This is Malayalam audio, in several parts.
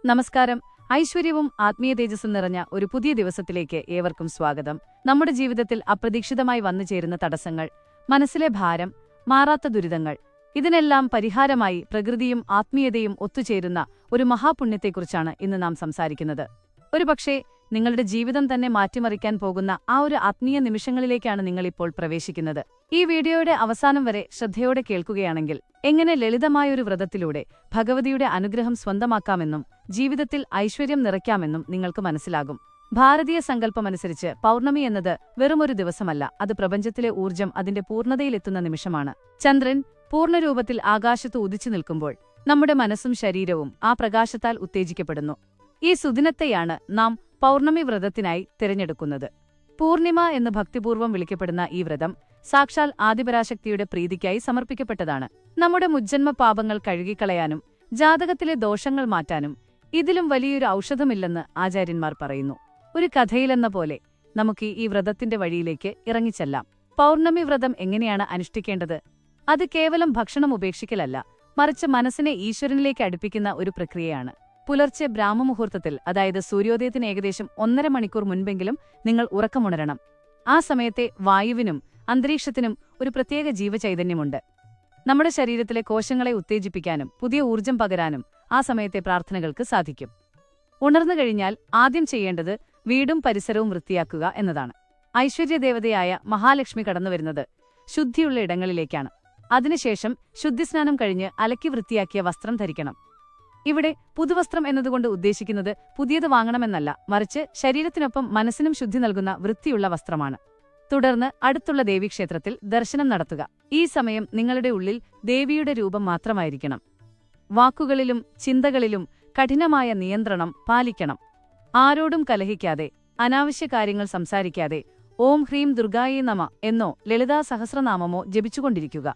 നമസ്കാരം. ഐശ്വര്യവും ആത്മീയ തേജസ്സും നിറഞ്ഞ ഒരു പുതിയ ദിവസത്തിലേക്ക് ഏവർക്കും സ്വാഗതം. നമ്മുടെ ജീവിതത്തിൽ അപ്രതീക്ഷിതമായി വന്നുചേരുന്ന തടസ്സങ്ങൾ, മനസ്സിലെ ഭാരം, മാറാത്ത ദുരിതങ്ങൾ, ഇതിനെല്ലാം പരിഹാരമായി പ്രകൃതിയും ആത്മീയതയും ഒത്തുചേരുന്ന ഒരു മഹാപുണ്യത്തെക്കുറിച്ചാണ് ഇന്ന് നാം സംസാരിക്കുന്നത്. ഒരുപക്ഷേ നിങ്ങളുടെ ജീവിതം തന്നെ മാറ്റിമറിക്കാൻ പോകുന്ന ആ ഒരു ആത്മീയ നിമിഷങ്ങളിലേക്കാണ് നിങ്ങളിപ്പോൾ പ്രവേശിക്കുന്നത്. ഈ വീഡിയോയുടെ അവസാനം വരെ ശ്രദ്ധയോടെ കേൾക്കുകയാണെങ്കിൽ എങ്ങനെ ലളിതമായൊരു വ്രതത്തിലൂടെ ഭഗവതിയുടെ അനുഗ്രഹം സ്വന്തമാക്കാമെന്നും ജീവിതത്തിൽ ഐശ്വര്യം നിറയ്ക്കാമെന്നും നിങ്ങൾക്ക് മനസ്സിലാകും. ഭാരതീയ സങ്കല്പമനുസരിച്ച് പൗർണമി എന്നത് വെറുമൊരു ദിവസമല്ല, അത് പ്രപഞ്ചത്തിലെ ഊർജ്ജം അതിന്റെ പൂർണ്ണതയിലെത്തുന്ന നിമിഷമാണ്. ചന്ദ്രൻ പൂർണ്ണരൂപത്തിൽ ആകാശത്ത് ഉദിച്ചു നിൽക്കുമ്പോൾ നമ്മുടെ മനസ്സും ശരീരവും ആ പ്രകാശത്താൽ ഉത്തേജിക്കപ്പെടുന്നു. ഈ സുദിനത്തെയാണ് നാം പൗർണമി വ്രതത്തിനായി തിരഞ്ഞെടുക്കുന്നത്. പൂർണിമ എന്ന് ഭക്തിപൂർവ്വം വിളിക്കപ്പെടുന്ന ഈ വ്രതം സാക്ഷാൽ ആദിപരാശക്തിയുടെ പ്രീതിക്കായി സമർപ്പിക്കപ്പെട്ടതാണ്. നമ്മുടെ മുജ്ജന്മ പാപങ്ങൾ കഴുകിക്കളയാനും ജാതകത്തിലെ ദോഷങ്ങൾ മാറ്റാനും ഇതിലും വലിയൊരു ഔഷധമില്ലെന്ന് ആചാര്യന്മാർ പറയുന്നു. ഒരു കഥയിലെന്ന പോലെ നമുക്ക് ഈ വ്രതത്തിന്റെ വഴിയിലേക്ക് ഇറങ്ങിച്ചെല്ലാം. പൗർണമി വ്രതം എങ്ങനെയാണ് അനുഷ്ഠിക്കേണ്ടത്? അത് കേവലം ഭക്ഷണം ഉപേക്ഷിക്കലല്ല, മറിച്ച് മനസ്സിനെ ഈശ്വരനിലേക്ക് അടുപ്പിക്കുന്ന ഒരു പ്രക്രിയയാണ്. പുലർച്ചെ ബ്രാഹ്മമുഹൂർത്തത്തിൽ, അതായത് സൂര്യോദയത്തിന് ഏകദേശം 1.5 മണിക്കൂർ മുൻപെങ്കിലും നിങ്ങൾ ഉറക്കമുണരണം. ആ സമയത്തെ വായുവിനും അന്തരീക്ഷത്തിനും ഒരു പ്രത്യേക ജീവചൈതന്യമുണ്ട്. നമ്മുടെ ശരീരത്തിലെ കോശങ്ങളെ ഉത്തേജിപ്പിക്കാനും പുതിയ ഊർജ്ജം പകരാനും ആ സമയത്തെ പ്രാർത്ഥനകൾക്ക് സാധിക്കും. ഉണർന്നു കഴിഞ്ഞാൽ ആദ്യം ചെയ്യേണ്ടത് വീടും പരിസരവും വൃത്തിയാക്കുക എന്നതാണ്. ഐശ്വര്യദേവതയായ മഹാലക്ഷ്മി കടന്നുവരുന്നത് ശുദ്ധിയുള്ള ഇടങ്ങളിലേക്കാണ്. അതിനുശേഷം ശുദ്ധിസ്നാനം കഴിഞ്ഞ് അലക്കി വൃത്തിയാക്കിയ വസ്ത്രം ധരിക്കണം. ഇവിടെ പുതുവസ്ത്രം എന്നതുകൊണ്ട് ഉദ്ദേശിക്കുന്നത് പുതിയത് വാങ്ങണമെന്നല്ല, മറിച്ച് ശരീരത്തിനൊപ്പം മനസ്സിനും ശുദ്ധി നൽകുന്ന വൃത്തിയുള്ള വസ്ത്രമാണ്. തുടർന്ന് അടുത്തുള്ള ദേവീക്ഷേത്രത്തിൽ ദർശനം നടത്തുക. ഈ സമയം നിങ്ങളുടെ ഉള്ളിൽ ദേവിയുടെ രൂപം മാത്രമായിരിക്കണം. വാക്കുകളിലും ചിന്തകളിലും കഠിനമായ നിയന്ത്രണം പാലിക്കണം. ആരോടും കലഹിക്കാതെ, അനാവശ്യ കാര്യങ്ങൾ സംസാരിക്കാതെ ഓം ഹ്രീം ദുർഗായേ നമ എന്നോ ലളിതാ സഹസ്രനാമമോ ജപിച്ചുകൊണ്ടിരിക്കുക.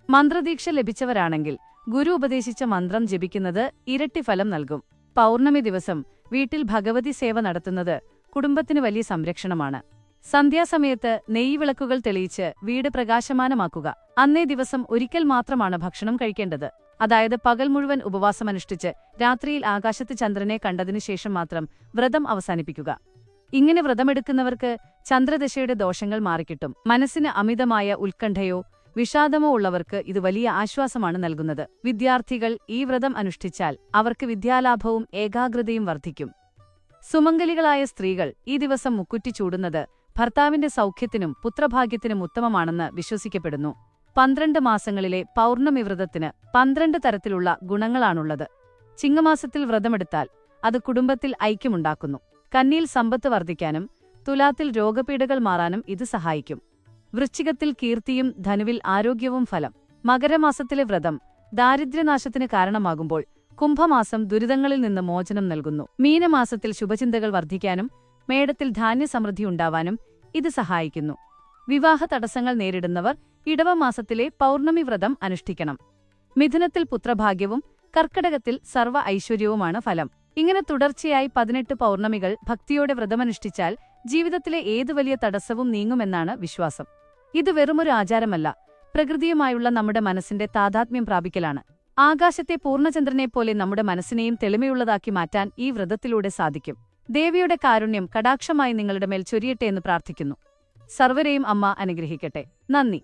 മന്ത്രദീക്ഷ ലഭിച്ചവരാണെങ്കിൽ ഗുരു ഉപദേശിച്ച മന്ത്രം ജപിക്കുന്നത് ഇരട്ടി ഫലം നൽകും. പൗർണമി ദിവസം വീട്ടിൽ ഭഗവതി സേവ നടത്തുന്നത് കുടുംബത്തിന് വലിയ സംരക്ഷണമാണ്. സന്ധ്യാസമയത്ത് നെയ്വിളക്കുകൾ തെളിയിച്ച് വീട് പ്രകാശമാനമാക്കുക. അന്നേ ദിവസം ഒരിക്കൽ മാത്രമാണ് ഭക്ഷണം കഴിക്കേണ്ടത്. അതായത് പകൽ മുഴുവൻ ഉപവാസമനുഷ്ഠിച്ച് രാത്രിയിൽ ആകാശത്ത് ചന്ദ്രനെ കണ്ടതിനു ശേഷം മാത്രം വ്രതം അവസാനിപ്പിക്കുക. ഇങ്ങനെ വ്രതമെടുക്കുന്നവർക്ക് ചന്ദ്രദശയുടെ ദോഷങ്ങൾ മാറിക്കിട്ടും. മനസ്സിന് അമിതമായ ഉത്കണ്ഠയോ വിഷാദമോ ഉള്ളവർക്ക് ഇത് വലിയ ആശ്വാസമാണ് നൽകുന്നത്. വിദ്യാർത്ഥികൾ ഈ വ്രതം അനുഷ്ഠിച്ചാൽ അവർക്ക് വിദ്യാലാഭവും ഏകാഗ്രതയും വർദ്ധിക്കും. സുമംഗലികളായ സ്ത്രീകൾ ഈ ദിവസം മുക്കുറ്റി ചൂടുന്നത് ഭർത്താവിന്റെ സൗഖ്യത്തിനും പുത്രഭാഗ്യത്തിനും ഉത്തമമാണെന്ന് വിശ്വസിക്കപ്പെടുന്നു. 12 മാസങ്ങളിലെ പൗർണമി വ്രതത്തിന് 12 തരത്തിലുള്ള ഗുണങ്ങളാണുള്ളത്. ചിങ്ങമാസത്തിൽ വ്രതമെടുത്താൽ അത് കുടുംബത്തിൽ ഐക്യമുണ്ടാക്കുന്നു. കന്നിയിൽ സമ്പത്ത് വർദ്ധിക്കാനും തുലാത്തിൽ രോഗപീഠകൾ മാറാനും ഇത് സഹായിക്കും. വൃശ്ചികത്തിൽ കീർത്തിയും ധനുവിൽ ആരോഗ്യവും ഫലം. മകരമാസത്തിലെ വ്രതം ദാരിദ്ര്യനാശത്തിന് കാരണമാകുമ്പോൾ കുംഭമാസം ദുരിതങ്ങളിൽ നിന്ന് മോചനം നൽകുന്നു. മീനമാസത്തിൽ ശുഭചിന്തകൾ വർദ്ധിക്കാനും മേടത്തിൽ ധാന്യസമൃദ്ധി ഉണ്ടാവാനും ഇത് സഹായിക്കുന്നു. വിവാഹ തടസ്സങ്ങൾ നേരിടുന്നവർ ഇടവമാസത്തിലെ പൗർണമി വ്രതം അനുഷ്ഠിക്കണം. മിഥുനത്തിൽ പുത്രഭാഗ്യവും കർക്കടകത്തിൽ സർവ്വ ഐശ്വര്യവുമാണ് ഫലം. ഇങ്ങനെ തുടർച്ചയായി 18 പൗർണമികൾ ഭക്തിയോടെ വ്രതമനുഷ്ഠിച്ചാൽ ജീവിതത്തിലെ ഏതു വലിയ തടസ്സവും നീങ്ങുമെന്നാണ് വിശ്വാസം. ഇത് വെറുമൊരു ആചാരമല്ല, പ്രകൃതിയുമായുള്ള നമ്മുടെ മനസ്സിന്റെ താതാത്മ്യം പ്രാപിക്കലാണ്. ആകാശത്തെ പൂർണ്ണചന്ദ്രനെപ്പോലെ നമ്മുടെ മനസ്സിനെയും തെളിമയുള്ളതാക്കി മാറ്റാൻ ഈ വ്രതത്തിലൂടെ സാധിക്കും. ദേവിയുടെ കാരുണ്യം കടാക്ഷമായി നിങ്ങളുടെ മേൽ ചൊരിയട്ടെ എന്ന് പ്രാർത്ഥിക്കുന്നു. സർവരെയും അമ്മ അനുഗ്രഹിക്കട്ടെ. നന്ദി.